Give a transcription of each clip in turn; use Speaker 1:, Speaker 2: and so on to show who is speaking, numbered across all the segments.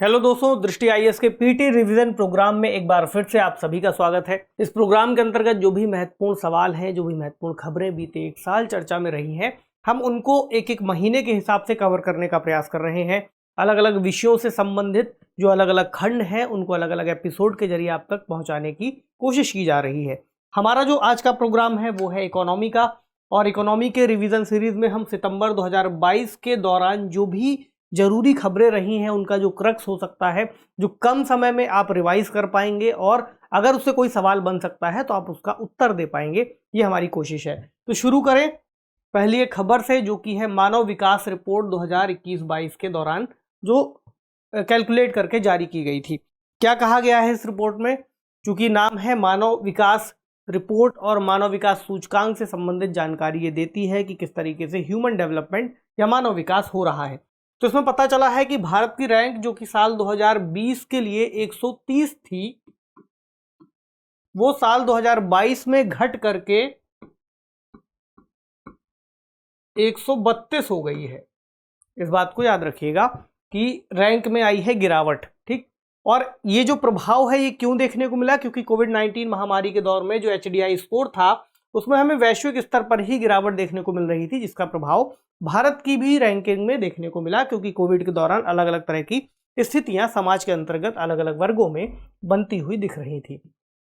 Speaker 1: Hello दोस्तों, दृष्टि IAS के पीटी रिवीजन प्रोग्राम में एक बार फिर से आप सभी का स्वागत है। इस प्रोग्राम के अंतर्गत जो भी महत्वपूर्ण सवाल हैं, जो भी महत्वपूर्ण खबरें बीते एक साल चर्चा में रही हैं, हम उनको एक एक महीने के हिसाब से कवर करने का प्रयास कर रहे हैं। अलग अलग विषयों से संबंधित जो अलग अलग खंड हैं उनको अलग अलग एपिसोड के जरिए आप तक पहुंचाने की कोशिश की जा रही है। हमारा जो आज का प्रोग्राम है वो है इकोनॉमी का, और इकोनॉमी के रिवीजन सीरीज में हम सितंबर 2022 के दौरान जो भी जरूरी खबरें रही हैं उनका जो क्रक्स हो सकता है, जो कम समय में आप रिवाइज कर पाएंगे और अगर उससे कोई सवाल बन सकता है तो आप उसका उत्तर दे पाएंगे, ये हमारी कोशिश है। तो शुरू करें पहली एक खबर से, जो कि है मानव विकास रिपोर्ट 2021-22 के दौरान जो कैलकुलेट करके जारी की गई थी। क्या कहा गया है इस रिपोर्ट में? चूंकि नाम है मानव विकास रिपोर्ट और मानव विकास सूचकांक से संबंधित जानकारी ये देती है कि किस तरीके से ह्यूमन डेवलपमेंट या मानव विकास हो रहा है। तो इसमें पता चला है कि भारत की रैंक जो कि साल 2020 के लिए 130 थी, वो साल 2022 में घट करके 132 हो गई है। इस बात को याद रखिएगा कि रैंक में आई है गिरावट। ठीक, और ये जो प्रभाव है ये क्यों देखने को मिला? क्योंकि कोविड-19 महामारी के दौर में जो HDI स्कोर था उसमें हमें वैश्विक स्तर पर ही गिरावट देखने को मिल रही थी, जिसका प्रभाव भारत की भी रैंकिंग में देखने को मिला, क्योंकि कोविड के दौरान अलग अलग तरह की स्थितियां समाज के अंतर्गत अलग अलग वर्गों में बनती हुई दिख रही थी,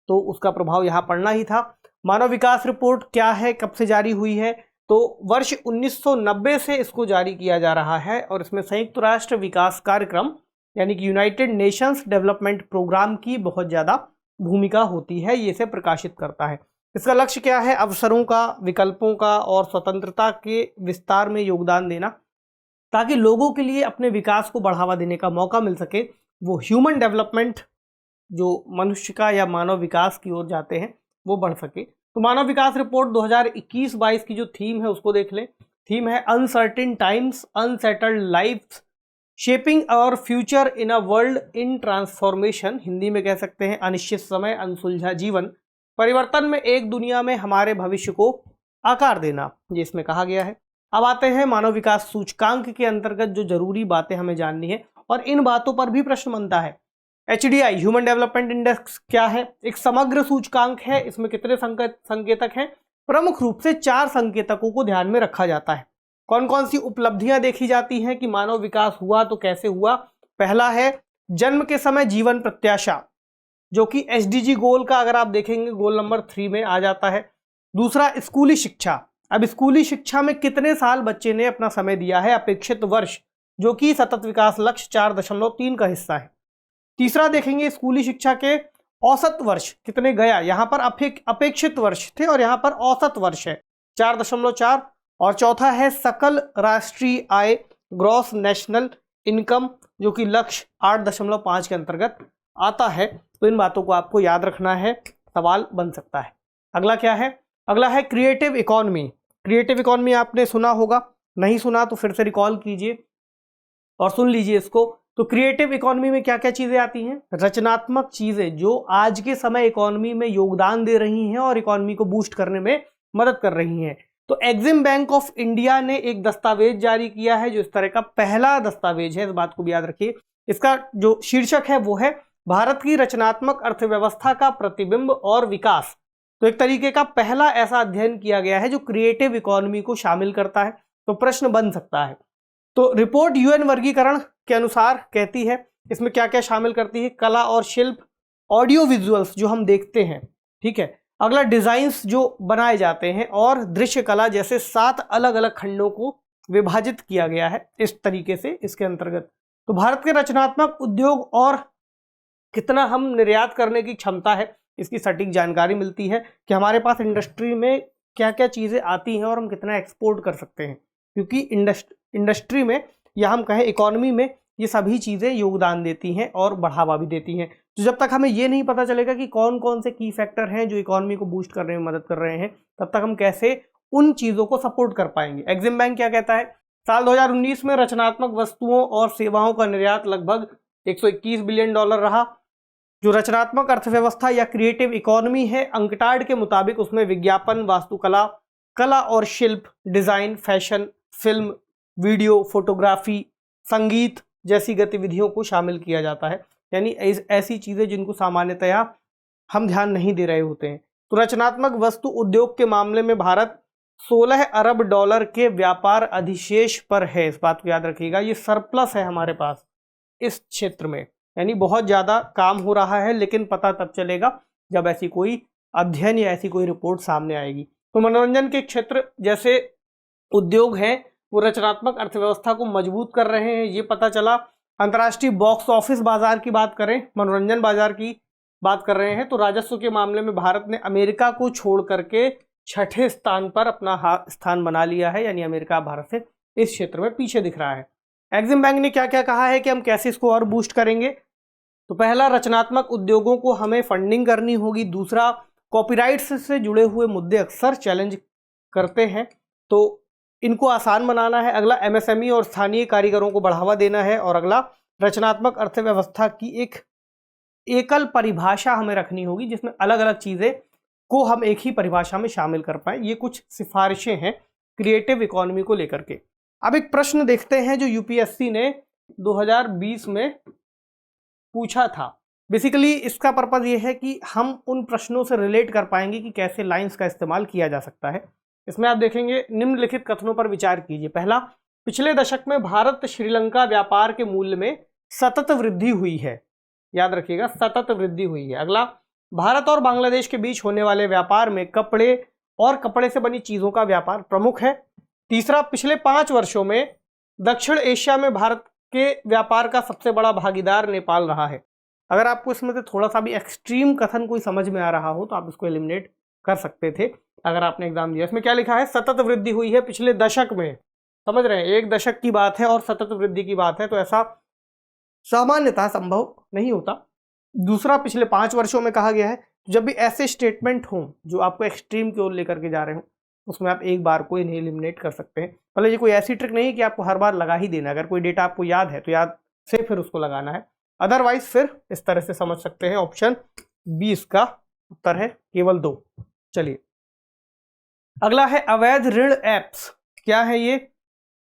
Speaker 1: तो उसका प्रभाव यहाँ पड़ना ही था। मानव विकास रिपोर्ट क्या है, कब से जारी हुई है? तो वर्ष 1990 से इसको जारी किया जा रहा है और इसमें संयुक्त राष्ट्र विकास कार्यक्रम यानी कि यूनाइटेड नेशंस डेवलपमेंट प्रोग्राम की बहुत ज़्यादा भूमिका होती है, ये इसे प्रकाशित करता है। इसका लक्ष्य क्या है? अवसरों का, विकल्पों का और स्वतंत्रता के विस्तार में योगदान देना, ताकि लोगों के लिए अपने विकास को बढ़ावा देने का मौका मिल सके। वो ह्यूमन डेवलपमेंट जो मनुष्य का या मानव विकास की ओर जाते हैं वो बढ़ सके। तो मानव विकास रिपोर्ट 2021-22 की जो थीम है उसको देख लें। थीम है uncertain times, unsettled lifes, shaping our future in a world in transformation. Hindi में कह सकते हैं अनिश्चित समय, अनसुलझा जीवन, परिवर्तन में एक दुनिया में हमारे भविष्य को आकार देना, ये इसमें कहा गया है। अब आते हैं मानव विकास सूचकांक के अंतर्गत जो जरूरी बातें हमें जाननी है, और इन बातों पर भी प्रश्न बनता है। HDI ह्यूमन डेवलपमेंट इंडेक्स क्या है? एक समग्र सूचकांक है। इसमें कितने संकेतक हैं? प्रमुख रूप से 4 संकेतकों को ध्यान में रखा जाता है। कौन कौन सी उपलब्धियां देखी जाती हैं कि मानव विकास हुआ तो कैसे हुआ? पहला है जन्म के समय जीवन प्रत्याशा, जो कि SDG गोल का अगर आप देखेंगे गोल नंबर 3 में आ जाता है। दूसरा स्कूली शिक्षा। अब स्कूली शिक्षा में कितने साल बच्चे ने अपना समय दिया है, अपेक्षित वर्ष, जो कि सतत विकास लक्ष्य 4.3 का हिस्सा है। तीसरा देखेंगे स्कूली शिक्षा के औसत वर्ष कितने गया, यहाँ पर अपेक्षित वर्ष थे और यहाँ पर औसत वर्ष है 4.4। और चौथा है सकल राष्ट्रीय आय, ग्रॉस नेशनल इनकम, जो कि लक्ष्य 8.5 के अंतर्गत आता है। तो इन बातों को आपको याद रखना है, सवाल बन सकता है। अगला क्या है? अगला है क्रिएटिव इकोनॉमी। क्रिएटिव इकोनॉमी आपने सुना होगा, नहीं सुना तो फिर से रिकॉल कीजिए और सुन लीजिए इसको। तो क्रिएटिव इकोनॉमी में क्या क्या चीजें आती हैं? रचनात्मक चीजें जो आज के समय इकोनॉमी में योगदान दे रही हैं और इकोनॉमी को बूस्ट करने में मदद कर रही हैं। तो एग्जिम बैंक ऑफ इंडिया ने एक दस्तावेज जारी किया है जो इस तरह का पहला दस्तावेज है, इस बात को भी याद रखिए। इसका जो शीर्षक है वो है भारत की रचनात्मक अर्थव्यवस्था का प्रतिबिंब और विकास। तो एक तरीके का पहला ऐसा अध्ययन किया गया है जो क्रिएटिव इकोनॉमी को शामिल करता है। तो प्रश्न बन सकता है। तो रिपोर्ट UN वर्गीकरण के अनुसार कहती है इसमें क्या क्या शामिल करती है? कला और शिल्प, ऑडियो विजुअल्स जो हम देखते हैं, ठीक है। अगला डिजाइन्स जो बनाए जाते हैं, और दृश्य कला, जैसे 7 अलग अलग खंडों को विभाजित किया गया है इस तरीके से इसके अंतर्गत। तो भारत के रचनात्मक उद्योग और कितना हम निर्यात करने की क्षमता है, इसकी सटीक जानकारी मिलती है कि हमारे पास इंडस्ट्री में क्या क्या चीज़ें आती हैं और हम कितना एक्सपोर्ट कर सकते हैं, क्योंकि इंडस्ट्री में या हम कहें इकोनॉमी में ये सभी चीज़ें योगदान देती हैं और बढ़ावा भी देती हैं। तो जब तक हमें ये नहीं पता चलेगा कि कौन कौन से की फैक्टर हैं जो इकोनॉमी को बूस्ट करने में मदद कर रहे हैं, तब तक हम कैसे उन चीज़ों को सपोर्ट कर पाएंगे। एग्जिम बैंक क्या कहता है? साल 2019 में रचनात्मक वस्तुओं और सेवाओं का निर्यात लगभग $121 बिलियन रहा। जो रचनात्मक अर्थव्यवस्था या क्रिएटिव इकोनॉमी है, अंकटाड के मुताबिक उसमें विज्ञापन, वास्तुकला, कला और शिल्प, design, fashion, film, video, photography, संगीत जैसी गतिविधियों को शामिल किया जाता है, यानी ऐसी चीज़ें जिनको सामान्यतया हम ध्यान नहीं दे रहे होते हैं। तो रचनात्मक वस्तु उद्योग के मामले में भारत 16 अरब डॉलर के व्यापार अधिशेष पर है। इस बात को याद रखिएगा, ये सरप्लस है हमारे पास इस क्षेत्र में, यानी बहुत ज़्यादा काम हो रहा है, लेकिन पता तब चलेगा जब ऐसी कोई अध्ययन या ऐसी कोई रिपोर्ट सामने आएगी। तो मनोरंजन के क्षेत्र जैसे उद्योग हैं वो रचनात्मक अर्थव्यवस्था को मजबूत कर रहे हैं, ये पता चला। अंतर्राष्ट्रीय बॉक्स ऑफिस बाजार की बात करें, मनोरंजन बाजार की बात कर रहे हैं, तो राजस्व के मामले में भारत ने अमेरिका को छोड़ करके 6ठे स्थान पर अपना स्थान बना लिया है, यानी अमेरिका भारत से इस क्षेत्र में पीछे दिख रहा है। एग्जिम बैंक ने क्या क्या कहा है कि हम कैसे इसको और बूस्ट करेंगे। तो पहला, रचनात्मक उद्योगों को हमें फंडिंग करनी होगी। दूसरा, कॉपीराइट्स से जुड़े हुए मुद्दे अक्सर चैलेंज करते हैं, तो इनको आसान बनाना है। अगला, एमएसएमई और स्थानीय कारीगरों को बढ़ावा देना है। और अगला, रचनात्मक अर्थव्यवस्था की एक एकल परिभाषा हमें रखनी होगी, जिसमें अलग अलग चीज़ें को हम एक ही परिभाषा में शामिल कर पाएँ। ये कुछ सिफारिशें हैं क्रिएटिव इकोनॉमी को लेकर के। अब एक प्रश्न देखते हैं जो यूपीएससी ने 2020 में पूछा था। बेसिकली इसका पर्पज़ ये है कि हम उन प्रश्नों से रिलेट कर पाएंगे कि कैसे लाइंस का इस्तेमाल किया जा सकता है। इसमें आप देखेंगे, निम्नलिखित कथनों पर विचार कीजिए। पहला, पिछले दशक में भारत श्रीलंका व्यापार के मूल्य में सतत वृद्धि हुई है। याद रखिएगा, सतत वृद्धि हुई है। अगला, भारत और बांग्लादेश के बीच होने वाले व्यापार में कपड़े और कपड़े से बनी चीज़ों का व्यापार प्रमुख है। तीसरा, पिछले 5 वर्षों में दक्षिण एशिया में भारत के व्यापार का सबसे बड़ा भागीदार नेपाल रहा है। अगर आपको इसमें से थोड़ा सा भी एक्सट्रीम कथन कोई समझ में आ रहा हो तो आप इसको एलिमिनेट कर सकते थे अगर आपने एग्जाम दिया। इसमें क्या लिखा है, सतत वृद्धि हुई है पिछले दशक में। समझ रहे हैं, एक दशक की बात है और सतत वृद्धि की बात है, तो ऐसा सामान्यतः संभव नहीं होता। दूसरा, पिछले 5 वर्षों में कहा गया है। जब भी ऐसे स्टेटमेंट हों जो आपको एक्सट्रीम की ओर लेकर के जा रहे हो, उसमें आप एक बार को इन्हें एलिमिनेट कर सकते हैं। मतलब ये कोई ऐसी ट्रिक नहीं कि आपको हर बार लगा ही देना। अगर कोई डेटा आपको याद है तो याद से फिर उसको लगाना है, अदरवाइज फिर इस तरह से समझ सकते हैं। ऑप्शन 20 का उत्तर है केवल 2। चलिए अगला है अवैध ऋण ऐप्स। क्या है ये?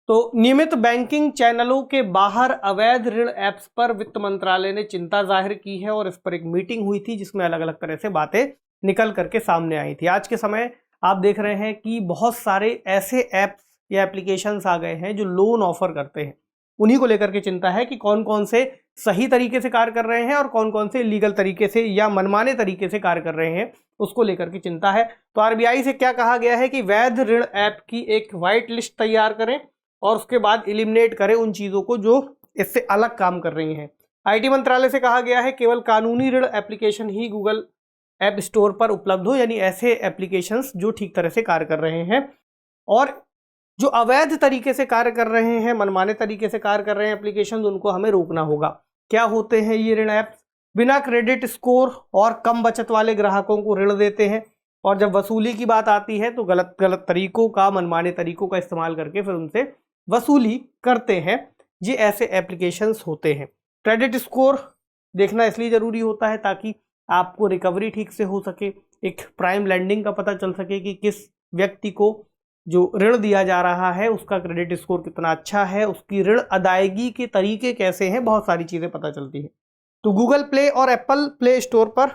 Speaker 1: तो नियमित बैंकिंग चैनलों के बाहर अवैध ऋण ऐप्स पर वित्त मंत्रालय ने चिंता जाहिर की है और इस पर एक मीटिंग हुई थी जिसमें अलग अलग तरह से बातें निकल करके सामने आई थी। आज के समय आप देख रहे हैं कि बहुत सारे ऐसे ऐप्स या एप्लीकेशंस आ गए हैं जो लोन ऑफर करते हैं। उन्हीं को लेकर के चिंता है कि कौन कौन से सही तरीके से कार्य कर रहे हैं और कौन कौन से इलीगल तरीके से या मनमाने तरीके से कार्य कर रहे हैं, उसको लेकर के चिंता है। तो आरबीआई से क्या कहा गया है कि वैध ऋण ऐप की एक वाइट लिस्ट तैयार करें और उसके बाद एलिमिनेट करें उन चीज़ों को जो इससे अलग काम कर रही हैं। आईटी मंत्रालय से कहा गया है केवल कानूनी ऋण एप्लीकेशन ही गूगल ऐप स्टोर पर उपलब्ध हो, यानी ऐसे एप्लीकेशंस जो ठीक तरह से कार्य कर रहे हैं, और जो अवैध तरीके से कार्य कर रहे हैं, मनमाने तरीके से कार्य कर रहे हैं एप्लीकेशंस, उनको हमें रोकना होगा। क्या होते हैं ये ऋण ऐप्स? बिना क्रेडिट स्कोर और कम बचत वाले ग्राहकों को ऋण देते हैं, और जब वसूली की बात आती है तो गलत तरीकों का, मनमाने तरीकों का इस्तेमाल करके फिर उनसे वसूली करते हैं। ये ऐसे एप्लीकेशंस होते हैं। क्रेडिट स्कोर देखना इसलिए ज़रूरी होता है ताकि आपको रिकवरी ठीक से हो सके, एक प्राइम लैंडिंग का पता चल सके कि किस व्यक्ति को जो ऋण दिया जा रहा है उसका क्रेडिट स्कोर कितना अच्छा है, उसकी ऋण अदायगी के तरीके कैसे हैं, बहुत सारी चीज़ें पता चलती हैं। तो गूगल प्ले और एप्पल प्ले स्टोर पर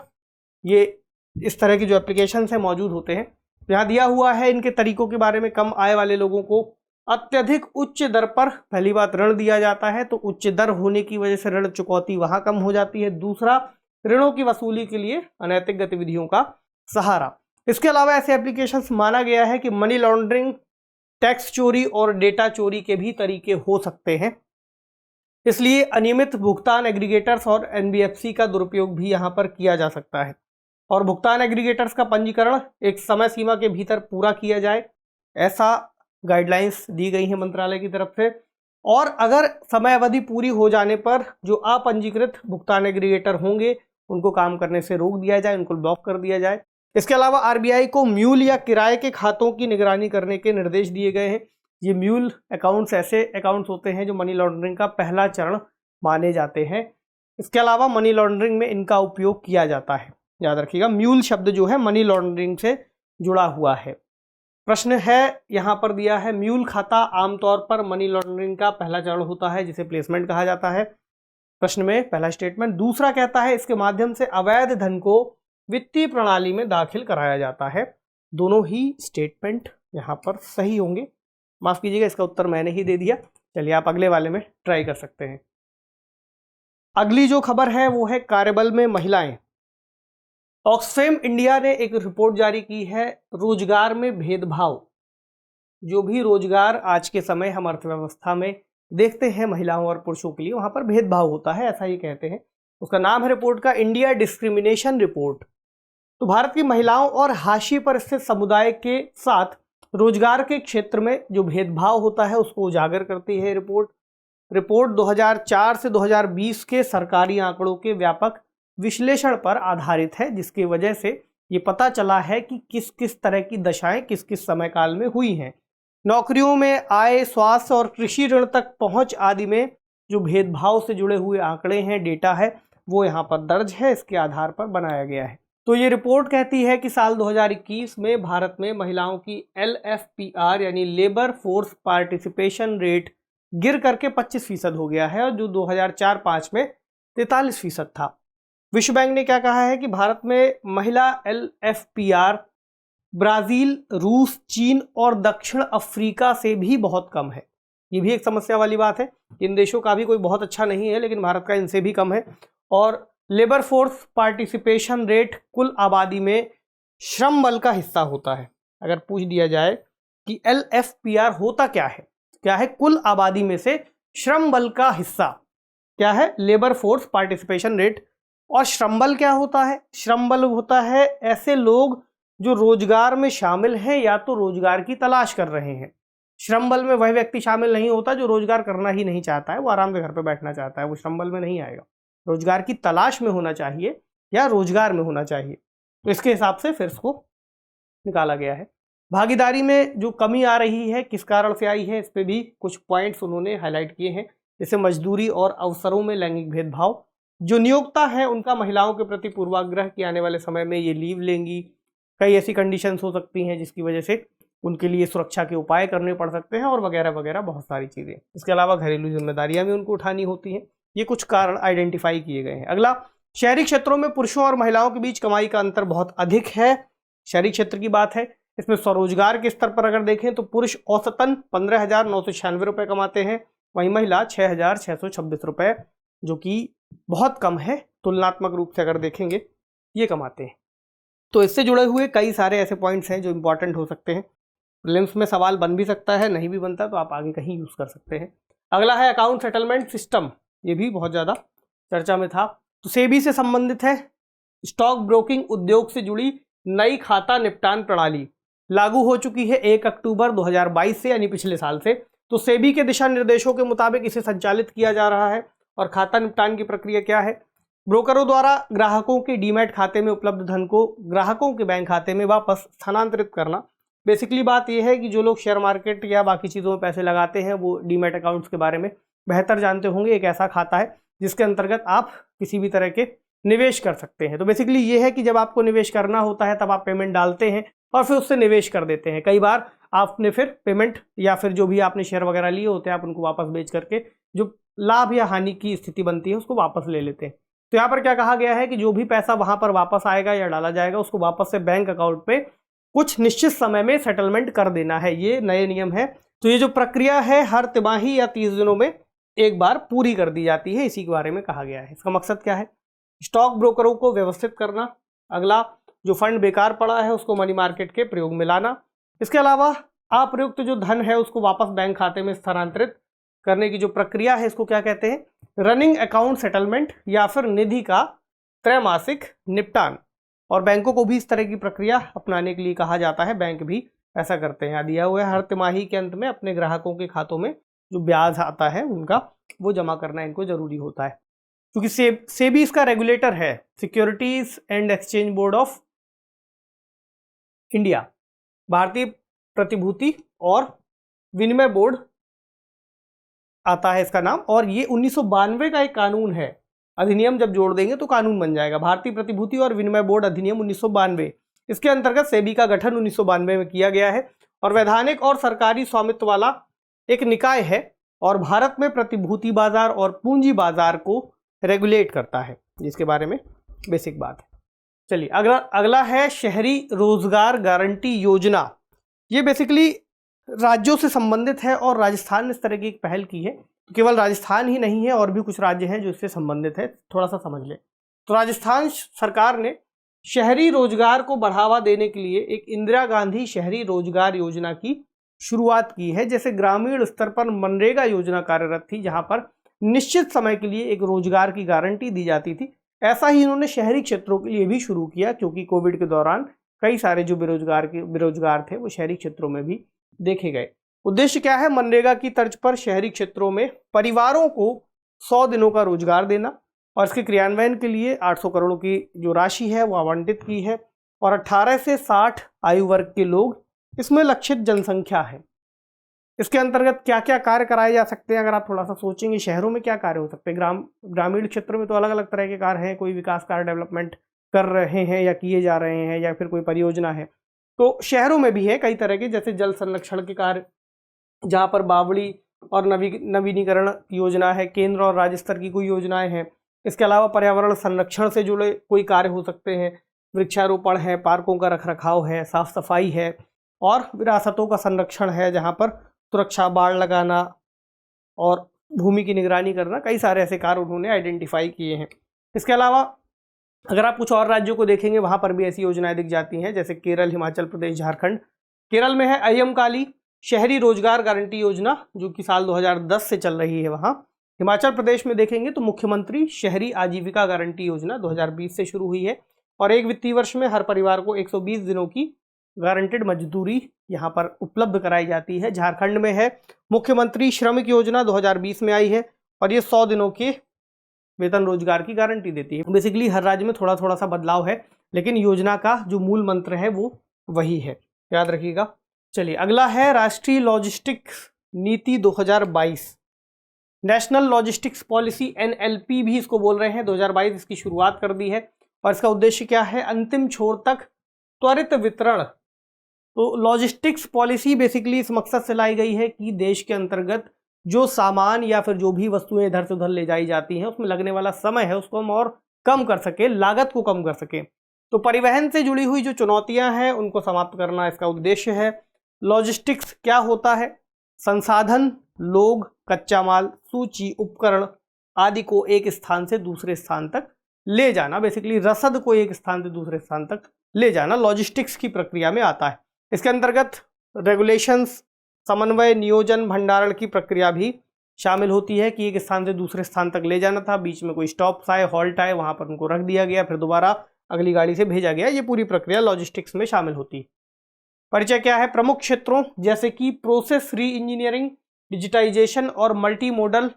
Speaker 1: ये इस तरह की जो एप्लीकेशंस हैं मौजूद होते हैं। यहाँ दिया हुआ है इनके तरीकों के बारे में। कम आय वाले लोगों को अत्यधिक उच्च दर पर पहली बात ऋण दिया जाता है, तो उच्च दर होने की वजह से ऋण चुकौती वहाँ कम हो जाती है। दूसरा, ऋणों की वसूली के लिए अनैतिक गतिविधियों का सहारा। इसके अलावा ऐसे एप्लीकेशंस माना गया है कि मनी लॉन्ड्रिंग, टैक्स चोरी और डेटा चोरी के भी तरीके हो सकते हैं। इसलिए अनियमित भुगतान एग्रीगेटर्स और एनबीएफसी का दुरुपयोग भी यहाँ पर किया जा सकता है, और भुगतान एग्रीगेटर्स का पंजीकरण एक समय सीमा के भीतर पूरा किया जाए, ऐसा गाइडलाइंस दी गई है मंत्रालय की तरफ से। और अगर समय अवधि पूरी हो जाने पर जो अपंजीकृत भुगतान एग्रीगेटर होंगे उनको काम करने से रोक दिया जाए, उनको ब्लॉक कर दिया जाए। इसके अलावा आरबीआई को म्यूल या किराए के खातों की निगरानी करने के निर्देश दिए गए हैं। ये म्यूल अकाउंट्स ऐसे अकाउंट्स होते हैं जो मनी लॉन्ड्रिंग का पहला चरण माने जाते हैं। इसके अलावा मनी लॉन्ड्रिंग में इनका उपयोग किया जाता है। याद रखिएगा, म्यूल शब्द जो है मनी लॉन्ड्रिंग से जुड़ा हुआ है। प्रश्न है यहां पर दिया है, म्यूल खाता आमतौर पर मनी लॉन्ड्रिंग का पहला चरण होता है जिसे प्लेसमेंट कहा जाता है। प्रश्न में पहला स्टेटमेंट। दूसरा कहता है इसके माध्यम से अवैध धन को वित्तीय प्रणाली में दाखिल कराया जाता है। दोनों ही स्टेटमेंट यहां पर सही होंगे। माफ कीजिएगा, इसका उत्तर मैंने ही दे दिया। चलिए आप अगले वाले में ट्राई कर सकते हैं। अगली जो खबर है वो है कार्यबल में महिलाएं। ऑक्सफैम इंडिया ने एक रिपोर्ट जारी की है, रोजगार में भेदभाव। जो भी रोजगार आज के समय हम अर्थव्यवस्था में देखते हैं महिलाओं और पुरुषों के लिए, वहां पर भेदभाव होता है, ऐसा ही कहते हैं। उसका नाम है रिपोर्ट का इंडिया डिस्क्रिमिनेशन रिपोर्ट। तो भारत की महिलाओं और हाशिए पर स्थित समुदाय के साथ रोजगार के क्षेत्र में जो भेदभाव होता है उसको उजागर करती है रिपोर्ट 2004 से 2020 के सरकारी आंकड़ों के व्यापक विश्लेषण पर आधारित है, जिसकी वजह से ये पता चला है कि किस किस तरह की दशाएं किस किस समय काल में हुई हैं। नौकरियों में, आय, स्वास्थ्य और कृषि ऋण तक पहुंच आदि में जो भेदभाव से जुड़े हुए आंकड़े हैं, डेटा है, वो यहाँ पर दर्ज है। इसके आधार पर बनाया गया है। तो ये रिपोर्ट कहती है कि साल 2021 में भारत में महिलाओं की LFPR यानी लेबर फोर्स पार्टिसिपेशन रेट गिर करके 25% हो गया है, और जो 2004-05 में 43% था। विश्व बैंक ने क्या कहा है कि भारत में महिला LFPR ब्राजील, रूस, चीन और दक्षिण अफ्रीका से भी बहुत कम है। ये भी एक समस्या वाली बात है। इन देशों का भी कोई बहुत अच्छा नहीं है, लेकिन भारत का इनसे भी कम है। और लेबर फोर्स पार्टिसिपेशन रेट कुल आबादी में श्रम बल का हिस्सा होता है। अगर पूछ दिया जाए कि LFPR होता क्या है कुल आबादी में से श्रम बल का हिस्सा क्या है, लेबर फोर्स पार्टिसिपेशन रेट। और श्रम बल क्या होता है? श्रम बल होता है ऐसे लोग जो रोजगार में शामिल हैं या तो रोजगार की तलाश कर रहे हैं। श्रम बल में वह व्यक्ति शामिल नहीं होता जो रोजगार करना ही नहीं चाहता है, वो आराम से घर पे बैठना चाहता है, वो श्रम बल में नहीं आएगा। रोजगार की तलाश में होना चाहिए या रोजगार में होना चाहिए। तो इसके हिसाब से फिर इसको निकाला गया है। भागीदारी में जो कमी आ रही है किस कारण से आई है, इस पे भी कुछ पॉइंट्स उन्होंने हाईलाइट किए हैं, जैसे मजदूरी और अवसरों में लैंगिक भेदभाव। जो नियोक्ता है उनका महिलाओं के प्रति पूर्वाग्रह कि आने वाले समय में ये लीव लेंगी। कई ऐसी कंडीशंस हो सकती हैं जिसकी वजह से उनके लिए सुरक्षा के उपाय करने पड़ सकते हैं, और वगैरह वगैरह बहुत सारी चीज़ें। इसके अलावा घरेलू जिम्मेदारियां भी उनको उठानी होती हैं। ये कुछ कारण आइडेंटिफाई किए गए हैं। अगला, शहरी क्षेत्रों में पुरुषों और महिलाओं के बीच कमाई का अंतर बहुत अधिक है। शहरी क्षेत्र की बात है, इसमें स्वरोजगार के स्तर पर अगर देखें तो पुरुष औसतन 15,996 रुपये कमाते हैं, वहीं महिला 6,626 रुपये, जो कि बहुत कम है तुलनात्मक रूप से अगर देखेंगे, ये कमाते हैं। तो इससे जुड़े हुए कई सारे ऐसे पॉइंट्स हैं जो इंपॉर्टेंट हो सकते हैं। प्रीलिम्स में सवाल बन भी सकता है, नहीं भी बनता तो आप आगे कहीं यूज़ कर सकते हैं। अगला है अकाउंट सेटलमेंट सिस्टम। ये भी बहुत ज़्यादा चर्चा में था। तो सेबी से संबंधित है। स्टॉक ब्रोकिंग उद्योग से जुड़ी नई खाता निपटान प्रणाली लागू हो चुकी है 1 अक्टूबर 2022 से, यानी पिछले साल से। तो सेबी के दिशा निर्देशों के मुताबिक इसे संचालित किया जा रहा है। और खाता निपटान की प्रक्रिया क्या है? ब्रोकरों द्वारा ग्राहकों के डीमैट खाते में उपलब्ध धन को ग्राहकों के बैंक खाते में वापस स्थानांतरित करना। बेसिकली बात यह है कि जो लोग शेयर मार्केट या बाकी चीज़ों में पैसे लगाते हैं वो डीमैट अकाउंट्स के बारे में बेहतर जानते होंगे। एक ऐसा खाता है जिसके अंतर्गत आप किसी भी तरह के निवेश कर सकते हैं। तो बेसिकली ये है कि जब आपको निवेश करना होता है तब आप पेमेंट डालते हैं और फिर उससे निवेश कर देते हैं। कई बार आपने फिर पेमेंट या फिर जो भी आपने शेयर वगैरह लिए होते हैं आप उनको वापस बेच करके जो लाभ या हानि की स्थिति बनती है उसको वापस ले लेते हैं। तो यहाँ पर क्या कहा गया है कि जो भी पैसा वहां पर वापस आएगा या डाला जाएगा उसको वापस से बैंक अकाउंट पे कुछ निश्चित समय में सेटलमेंट कर देना है। ये नए नियम है। तो ये जो प्रक्रिया है हर तिमाही या 30 दिनों में एक बार पूरी कर दी जाती है, इसी के बारे में कहा गया है। इसका मकसद क्या है? स्टॉक ब्रोकरों को व्यवस्थित करना। अगला, जो फंड बेकार पड़ा है उसको मनी मार्केट के प्रयोग में लाना। इसके अलावा अप्रयुक्त जो धन है उसको वापस बैंक खाते में स्थानांतरित करने की जो प्रक्रिया है इसको क्या कहते हैं? रनिंग अकाउंट सेटलमेंट या फिर निधि का त्रैमासिक निपटान। और बैंकों को भी इस तरह की प्रक्रिया अपनाने के लिए कहा जाता है। बैंक भी ऐसा करते हैं। दिया हुआ है हर तिमाही के अंत में अपने ग्राहकों के खातों में जो ब्याज आता है उनका वो जमा करना इनको जरूरी होता है। क्योंकि सेबी इसका रेगुलेटर है, securities and exchange board of India, भारतीय प्रतिभूति और विनिमय बोर्ड आता है इसका नाम। और ये 1992 का एक कानून है। अधिनियम जब जोड़ देंगे तो कानून बन जाएगा। भारतीय प्रतिभूति और विनिमय बोर्ड अधिनियम 1992, इसके अंतर्गत सेबी का गठन 1992 में किया गया है। और वैधानिक और सरकारी स्वामित्व वाला एक निकाय है और भारत में प्रतिभूति बाजार और पूंजी बाजार को रेगुलेट करता है, जिसके बारे में बेसिक बात है। चलिए अगला है शहरी रोजगार गारंटी योजना। ये बेसिकली राज्यों से संबंधित है और राजस्थान ने इस तरह की एक पहल की है। तो केवल राजस्थान ही नहीं है, और भी कुछ राज्य हैं जो इससे संबंधित है, थोड़ा सा समझ लें। तो राजस्थान सरकार ने शहरी रोजगार को बढ़ावा देने के लिए एक इंदिरा गांधी शहरी रोजगार योजना की शुरुआत की है। जैसे ग्रामीण स्तर पर मनरेगा योजना कार्यरत थी, जहां पर निश्चित समय के लिए एक रोजगार की गारंटी दी जाती थी, ऐसा ही इन्होंने शहरी क्षेत्रों के लिए भी शुरू किया, क्योंकि कोविड के दौरान कई सारे जो बेरोजगार थे वो शहरी क्षेत्रों में भी देखे गए। उद्देश्य क्या है? मनरेगा की तर्ज पर शहरी क्षेत्रों में परिवारों को 100 दिनों का रोजगार देना, और इसके क्रियान्वयन के लिए 800 करोड़ की जो राशि है वो आवंटित की है। और 18 से 60 आयु वर्ग के लोग इसमें लक्षित जनसंख्या है। इसके अंतर्गत क्या क्या कार्य कराए जा सकते हैं? अगर आप थोड़ा सा सोचेंगे शहरों में क्या कार्य हो सकते हैं, ग्रामीण क्षेत्र में तो अलग अलग तरह के कार्य हैं, कोई विकास कार्य डेवलपमेंट कर रहे हैं या किए जा रहे हैं, या फिर कोई परियोजना है। तो शहरों में भी है कई तरह के, जैसे जल संरक्षण के कार्य, जहाँ पर बावड़ी और नवीनीकरण योजना है, केंद्र और राज्य स्तर की कोई योजनाएं हैं। इसके अलावा पर्यावरण संरक्षण से जुड़े कोई कार्य हो सकते हैं, वृक्षारोपण है, पार्कों का रखरखाव है, साफ सफाई है, और विरासतों का संरक्षण है, जहाँ पर सुरक्षा बाड़ लगाना और भूमि की निगरानी करना, कई सारे ऐसे कार्य उन्होंने आइडेंटिफाई किए हैं। इसके अलावा अगर आप कुछ और राज्यों को देखेंगे वहाँ पर भी ऐसी योजनाएं दिख जाती हैं, जैसे केरल, हिमाचल प्रदेश, झारखंड। केरल में है अय्यमकाली शहरी रोजगार गारंटी योजना, जो कि साल 2010 से चल रही है वहाँ। हिमाचल प्रदेश में देखेंगे तो मुख्यमंत्री शहरी आजीविका गारंटी योजना 2020 से शुरू हुई है, और एक वित्तीय वर्ष में हर परिवार को 120 दिनों की गारंटेड मजदूरी यहाँ पर उपलब्ध कराई जाती है। झारखंड में है मुख्यमंत्री श्रमिक योजना, 2020 में आई है, और ये 100 दिनों के वेतन रोजगार की गारंटी देती है। बेसिकली हर राज्य में थोड़ा थोड़ा सा बदलाव है, लेकिन योजना का जो मूल मंत्र है वो वही है, याद रखिएगा। चलिए अगला है राष्ट्रीय लॉजिस्टिक्स नीति 2022, नेशनल लॉजिस्टिक्स पॉलिसी, NLP भी इसको बोल रहे हैं। 2022 इसकी शुरुआत कर दी है, और इसका उद्देश्य क्या है? अंतिम छोर तक त्वरित वितरण। तो लॉजिस्टिक्स पॉलिसी बेसिकली इस मकसद से लाई गई है कि देश के अंतर्गत जो सामान या फिर जो भी वस्तुएं इधर से उधर ले जाई जाती हैं, उसमें लगने वाला समय है उसको हम और कम कर सके, लागत को कम कर सके। तो परिवहन से जुड़ी हुई जो चुनौतियां हैं उनको समाप्त करना इसका उद्देश्य है। लॉजिस्टिक्स क्या होता है? संसाधन, लोग, कच्चा माल, सूची, उपकरण आदि को एक स्थान से दूसरे स्थान तक ले जाना, बेसिकली रसद को एक स्थान से दूसरे स्थान तक ले जाना लॉजिस्टिक्स की प्रक्रिया में आता है। इसके अंतर्गत रेगुलेशंस, समन्वय, नियोजन, भंडारण की प्रक्रिया भी शामिल होती है कि एक स्थान से दूसरे स्थान तक ले जाना था, बीच में कोई स्टॉप्स आए, हॉल्ट आए, वहां पर उनको रख दिया गया, फिर दोबारा अगली गाड़ी से भेजा गया। ये पूरी प्रक्रिया लॉजिस्टिक्स में शामिल होती है। परिचय क्या है? प्रमुख क्षेत्रों जैसे कि प्रोसेस री इंजीनियरिंग, डिजिटाइजेशन और मल्टी मोडल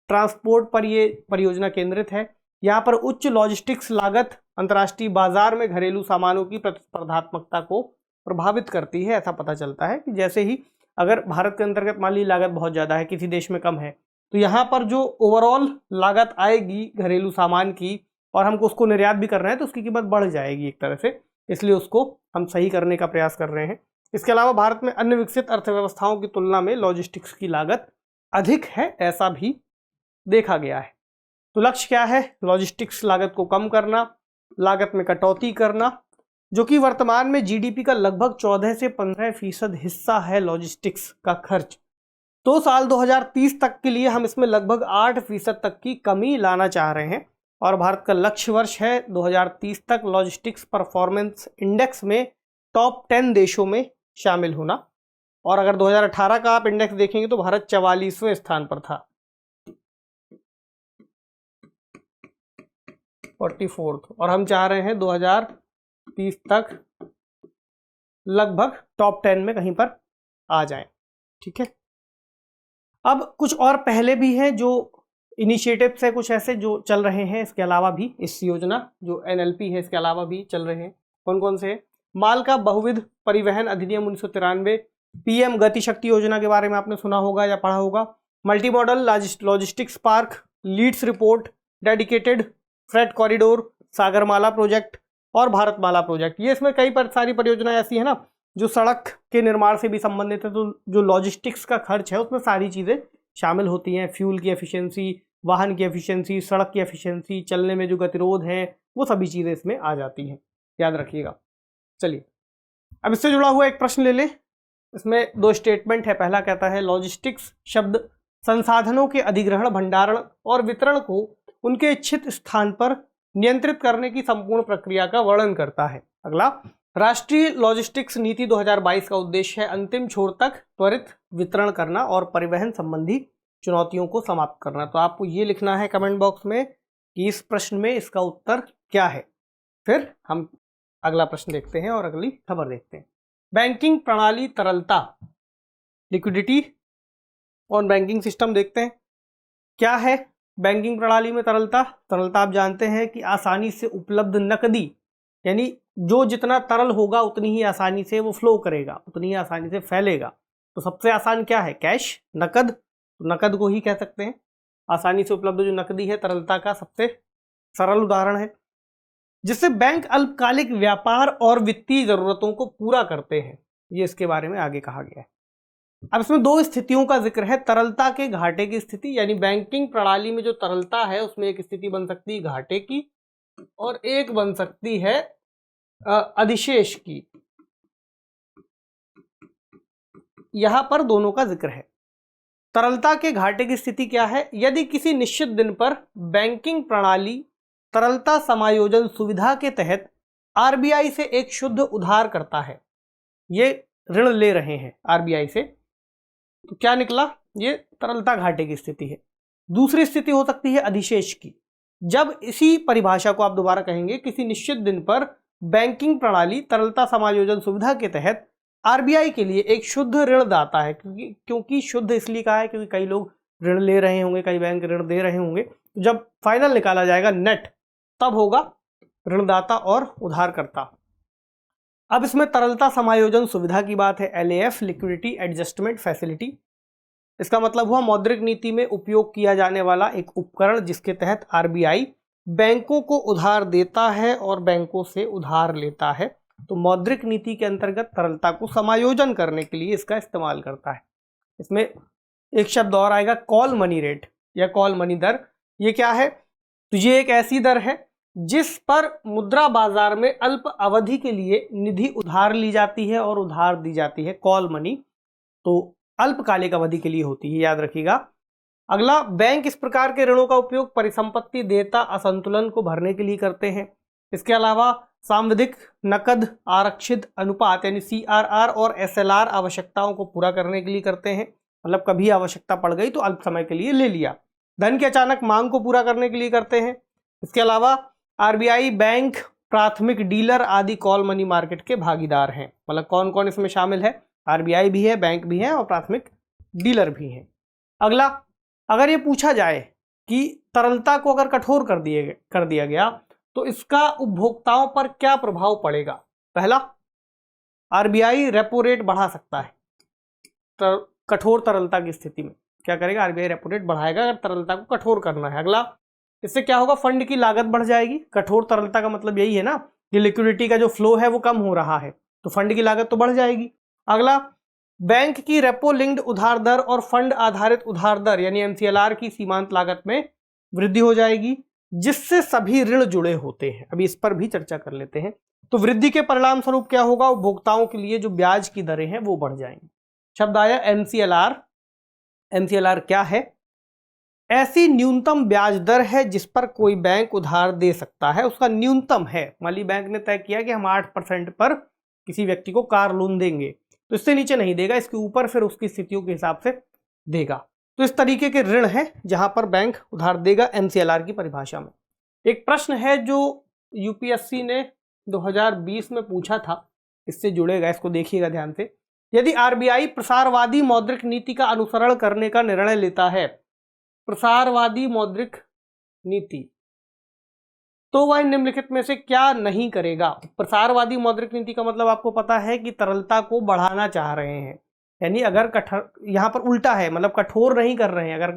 Speaker 1: ट्रांसपोर्ट पर ये परियोजना केंद्रित है। यहाँ पर उच्च लॉजिस्टिक्स लागत अंतर्राष्ट्रीय बाजार में घरेलू सामानों की प्रतिस्पर्धात्मकता को प्रभावित करती है। ऐसा पता चलता है कि जैसे ही अगर भारत के अंतर्गत मान ली लागत बहुत ज़्यादा है, किसी देश में कम है, तो यहाँ पर जो ओवरऑल लागत आएगी घरेलू सामान की, और हमको उसको निर्यात भी कर रहे हैं, तो उसकी कीमत बढ़ जाएगी एक तरह से, इसलिए उसको हम सही करने का प्रयास कर रहे हैं। इसके अलावा भारत में अन्य विकसित अर्थव्यवस्थाओं की तुलना में लॉजिस्टिक्स की लागत अधिक है, ऐसा भी देखा गया है। तो लक्ष्य क्या है? लॉजिस्टिक्स लागत को कम करना, लागत में कटौती करना, जो कि वर्तमान में जीडीपी का लगभग 14 से 15% हिस्सा है लॉजिस्टिक्स का खर्च। तो साल 2030 तक के लिए हम इसमें लगभग 8% तक की कमी लाना चाह रहे हैं, और भारत का लक्ष्य वर्ष है 2030 तक लॉजिस्टिक्स परफॉर्मेंस इंडेक्स में टॉप 10 देशों में शामिल होना। और अगर 2018 का आप इंडेक्स देखेंगे तो भारत 44वें स्थान पर था, 44th, और हम चाह रहे हैं 2030 तक लगभग टॉप 10 में कहीं पर आ जाएं। ठीक है, अब कुछ और पहले भी हैं जो इनिशिएटिव्स है कुछ ऐसे जो चल रहे हैं, इसके अलावा भी इस योजना जो NLP है इसके अलावा भी चल रहे हैं। कौन कौन से? माल का बहुविध परिवहन अधिनियम 1993, PM गति शक्ति योजना के बारे में आपने सुना होगा या पढ़ा होगा, multi modal logistics park, leads report, dedicated freight corridor, Sagarmala project और भारतमाला प्रोजेक्ट। ये इसमें कई सारी परियोजनाएं ऐसी है ना जो सड़क के निर्माण से भी संबंधित है, तो जो लॉजिस्टिक्स का खर्च है उसमें सारी चीज़ें शामिल होती हैं। फ्यूल की एफिशिएंसी, वाहन की एफिशिएंसी, सड़क की एफिशिएंसी, चलने में जो गतिरोध है, वो सभी चीज़ें इसमें आ जाती हैं, याद रखिएगा। चलिए अब इससे जुड़ा हुआ एक प्रश्न ले लें। इसमें दो स्टेटमेंट है। पहला कहता है लॉजिस्टिक्स शब्द संसाधनों के अधिग्रहण, भंडारण और वितरण को उनके इच्छित स्थान पर नियंत्रित करने की संपूर्ण प्रक्रिया का वर्णन करता है। अगला, राष्ट्रीय लॉजिस्टिक्स नीति 2022 का उद्देश्य है अंतिम छोर तक त्वरित वितरण करना और परिवहन संबंधी चुनौतियों को समाप्त करना। तो आपको ये लिखना है कमेंट बॉक्स में कि इस प्रश्न में इसका उत्तर क्या है। फिर हम अगला प्रश्न देखते हैं और अगली खबर देखते हैं। बैंकिंग प्रणाली तरलता, लिक्विडिटी ऑन बैंकिंग सिस्टम देखते हैं। क्या है बैंकिंग प्रणाली में तरलता? तरलता आप जानते हैं कि आसानी से उपलब्ध नकदी, यानी जो जितना तरल होगा उतनी ही आसानी से वो फ्लो करेगा, उतनी ही आसानी से फैलेगा। तो सबसे आसान क्या है? कैश, नकद। तो नकद को ही कह सकते हैं। आसानी से उपलब्ध जो नकदी है तरलता का सबसे सरल उदाहरण है, जिससे बैंक अल्पकालिक व्यापार और वित्तीय जरूरतों को पूरा करते हैं। ये इसके बारे में आगे कहा गया है। अब इसमें दो स्थितियों का जिक्र है। तरलता के घाटे की स्थिति, यानी बैंकिंग प्रणाली में जो तरलता है उसमें एक स्थिति बन सकती है घाटे की और एक बन सकती है अधिशेष की। यहां पर दोनों का जिक्र है। तरलता के घाटे की स्थिति क्या है? यदि किसी निश्चित दिन पर बैंकिंग प्रणाली तरलता समायोजन सुविधा के तहत आरबीआई से एक शुद्ध उधार करता है, ये ऋण ले रहे हैं आरबीआई से, तो क्या निकला? ये तरलता घाटे की स्थिति है। दूसरी स्थिति हो सकती है अधिशेष की। जब इसी परिभाषा को आप दोबारा कहेंगे, किसी निश्चित दिन पर बैंकिंग प्रणाली तरलता समायोजन सुविधा के तहत आरबीआई के लिए एक शुद्ध ऋणदाता है। क्योंकि शुद्ध इसलिए कहा है क्योंकि कई लोग ऋण ले रहे होंगे, कई बैंक ऋण दे रहे होंगे। जब फाइनल निकाला जाएगा नेट, तब होगा ऋणदाता और उधारकर्ता। अब इसमें तरलता समायोजन सुविधा की बात है, LAF, लिक्विडिटी एडजस्टमेंट फैसिलिटी। इसका मतलब हुआ मौद्रिक नीति में उपयोग किया जाने वाला एक उपकरण जिसके तहत आरबीआई बैंकों को उधार देता है और बैंकों से उधार लेता है। तो मौद्रिक नीति के अंतर्गत तरलता को समायोजन करने के लिए इसका इस्तेमाल करता है। इसमें एक शब्द और आएगा, कॉल मनी रेट या कॉल मनी दर। ये क्या है? तो ये एक ऐसी दर है जिस पर मुद्रा बाजार में अल्प अवधि के लिए निधि उधार ली जाती है और उधार दी जाती है। कॉल मनी तो अल्पकालिक अवधि के लिए होती है, याद रखिएगा। अगला, बैंक इस प्रकार के ऋणों का उपयोग परिसंपत्ति देयता असंतुलन को भरने के लिए करते हैं। इसके अलावा सांविधिक नकद आरक्षित अनुपात यानी CRR और SLR आवश्यकताओं को पूरा करने के लिए करते हैं। मतलब कभी आवश्यकता पड़ गई तो अल्प समय के लिए ले लिया। धन की अचानक मांग को पूरा करने के लिए करते हैं। इसके अलावा आरबीआई, बैंक, प्राथमिक डीलर आदि कॉल मनी मार्केट के भागीदार हैं। मतलब कौन कौन इसमें शामिल है? आरबीआई भी है, बैंक भी है और प्राथमिक डीलर भी हैं। अगला, अगर ये पूछा जाए कि तरलता को अगर कठोर कर दिया गया तो इसका उपभोक्ताओं पर क्या प्रभाव पड़ेगा? पहला, आरबीआई रेपो रेट बढ़ा सकता है। कठोर तरलता की स्थिति में क्या करेगा? आरबीआई रेपो रेट बढ़ाएगा अगर तरलता को कठोर करना है। अगला, इससे क्या होगा? फंड की लागत बढ़ जाएगी। कठोर तरलता का मतलब यही है ना कि लिक्विडिटी का जो फ्लो है वो कम हो रहा है, तो फंड की लागत तो बढ़ जाएगी। अगला, बैंक की रेपो लिंक्ड उधार दर और फंड आधारित उधार दर यानी MCLR की सीमांत लागत में वृद्धि हो जाएगी, जिससे सभी ऋण जुड़े होते हैं। अभी इस पर भी चर्चा कर लेते हैं। तो वृद्धि के परिणाम स्वरूप क्या होगा? उपभोक्ताओं के लिए जो ब्याज की दरें हैं वो बढ़ जाएंगी। शब्द आया MCLR। MCLR क्या है? ऐसी न्यूनतम ब्याज दर है जिस पर कोई बैंक उधार दे सकता है, उसका न्यूनतम है। मान ली बैंक ने तय किया कि हम 8% पर किसी व्यक्ति को कार लोन देंगे, तो इससे नीचे नहीं देगा, इसके ऊपर फिर उसकी स्थितियों के हिसाब से देगा। तो इस तरीके के ऋण है जहां पर बैंक उधार देगा MCLR की परिभाषा में। एक प्रश्न है जो यूपीएससी ने 2020 में पूछा था, इससे जुड़ेगा, इसको देखिएगा ध्यान से। यदि आरबीआई प्रसारवादी मौद्रिक नीति का अनुसरण करने का निर्णय लेता है, प्रसारवादी मौद्रिक नीति, तो वह निम्नलिखित में से क्या नहीं करेगा? प्रसारवादी मौद्रिक नीति का मतलब आपको पता है कि तरलता को बढ़ाना चाह रहे हैं, यानी अगर यहाँ पर उल्टा है, मतलब कठोर नहीं कर रहे हैं। अगर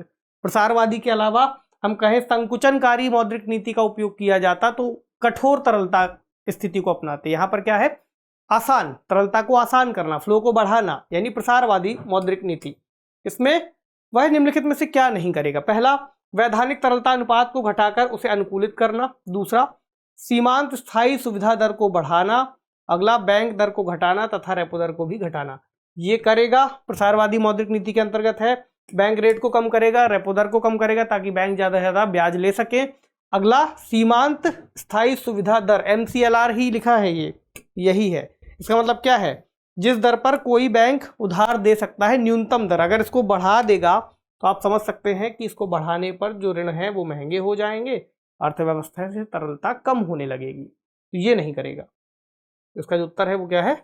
Speaker 1: प्रसारवादी के अलावा हम कहें संकुचनकारी मौद्रिक नीति का उपयोग किया जाता तो कठोर तरलता स्थिति को अपनाते। यहाँ पर क्या है? आसान, तरलता को आसान करना, फ्लो को बढ़ाना, यानी प्रसारवादी मौद्रिक नीति। इसमें वह निम्नलिखित में से क्या नहीं करेगा? पहला, वैधानिक तरलता अनुपात को घटाकर उसे अनुकूलित करना। दूसरा, सीमांत स्थायी सुविधा दर को बढ़ाना। अगला, बैंक दर को घटाना तथा रेपो दर को भी घटाना। ये करेगा, प्रसारवादी मौद्रिक नीति के अंतर्गत है। बैंक रेट को कम करेगा, रेपो दर को कम करेगा ताकि बैंक ज्यादा से ज्यादा ब्याज ले सके। अगला, सीमांत स्थायी सुविधा दर, MCLR ही लिखा है, ये यही है। इसका मतलब क्या है? जिस दर पर कोई बैंक उधार दे सकता है, न्यूनतम दर, अगर इसको बढ़ा देगा तो आप समझ सकते हैं कि इसको बढ़ाने पर जो ऋण है वो महंगे हो जाएंगे, अर्थव्यवस्था से तरलता कम होने लगेगी। तो ये नहीं करेगा। इसका जो उत्तर है वो क्या है?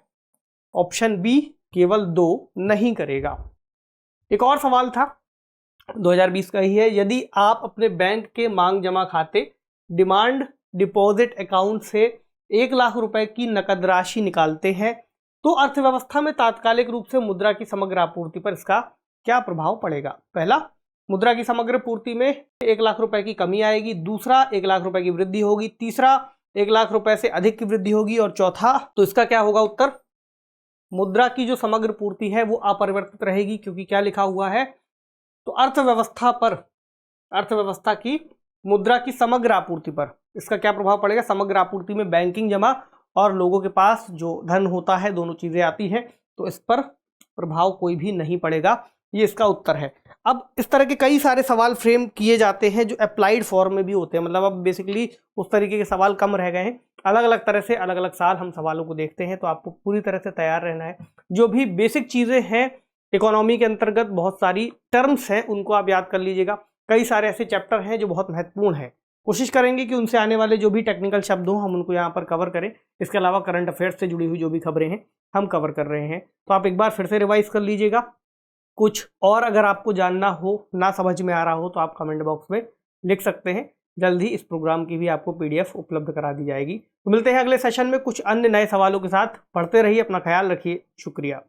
Speaker 1: ऑप्शन बी, केवल 2 नहीं करेगा। एक और सवाल था 2020 का ही है। यदि आप अपने बैंक के मांग जमा खाते डिमांड डिपॉजिट अकाउंट से 1 लाख रुपए की नकद राशि निकालते हैं तो अर्थव्यवस्था में तात्कालिक रूप से मुद्रा की समग्र आपूर्ति पर इसका क्या प्रभाव पड़ेगा? पहला, मुद्रा की समग्र पूर्ति में 1 लाख रुपए की कमी आएगी। दूसरा, 1 लाख रुपए की वृद्धि होगी। तीसरा, 1 लाख रुपए से अधिक की वृद्धि होगी। और चौथा, तो इसका क्या होगा उत्तर? मुद्रा की जो समग्र पूर्ति है वो अपरिवर्तित रहेगी, क्योंकि क्या लिखा हुआ है? तो अर्थव्यवस्था पर, अर्थव्यवस्था की मुद्रा की समग्र आपूर्ति पर इसका क्या प्रभाव पड़ेगा? समग्र आपूर्ति में बैंकिंग जमा और लोगों के पास जो धन होता है, दोनों चीजें आती हैं, तो इस पर प्रभाव कोई भी नहीं पड़ेगा। ये इसका उत्तर है। अब इस तरह के कई सारे सवाल फ्रेम किए जाते हैं जो अप्लाइड फॉर्म में भी होते हैं, मतलब अब बेसिकली उस तरीके के सवाल कम रह गए हैं। अलग अलग तरह से अलग अलग साल हम सवालों को देखते हैं, तो आपको पूरी तरह से तैयार रहना है। जो भी बेसिक चीज़ें हैं इकोनॉमी के अंतर्गत, बहुत सारी टर्म्स हैं, उनको आप याद कर लीजिएगा। कई सारे ऐसे चैप्टर हैं जो बहुत महत्वपूर्ण हैं, कोशिश करेंगे कि उनसे आने वाले जो भी टेक्निकल शब्द हों हम उनको यहाँ पर कवर करें। इसके अलावा करंट अफेयर्स से जुड़ी हुई जो भी खबरें हैं हम कवर कर रहे हैं, तो आप एक बार फिर से रिवाइज कर लीजिएगा। कुछ और अगर आपको जानना हो, ना समझ में आ रहा हो, तो आप कमेंट बॉक्स में लिख सकते हैं। जल्द ही इस प्रोग्राम की भी आपको PDF उपलब्ध करा दी जाएगी। तो मिलते हैं अगले सेशन में कुछ अन्य नए सवालों के साथ। पढ़ते रहिए, अपना ख्याल रखिए। शुक्रिया।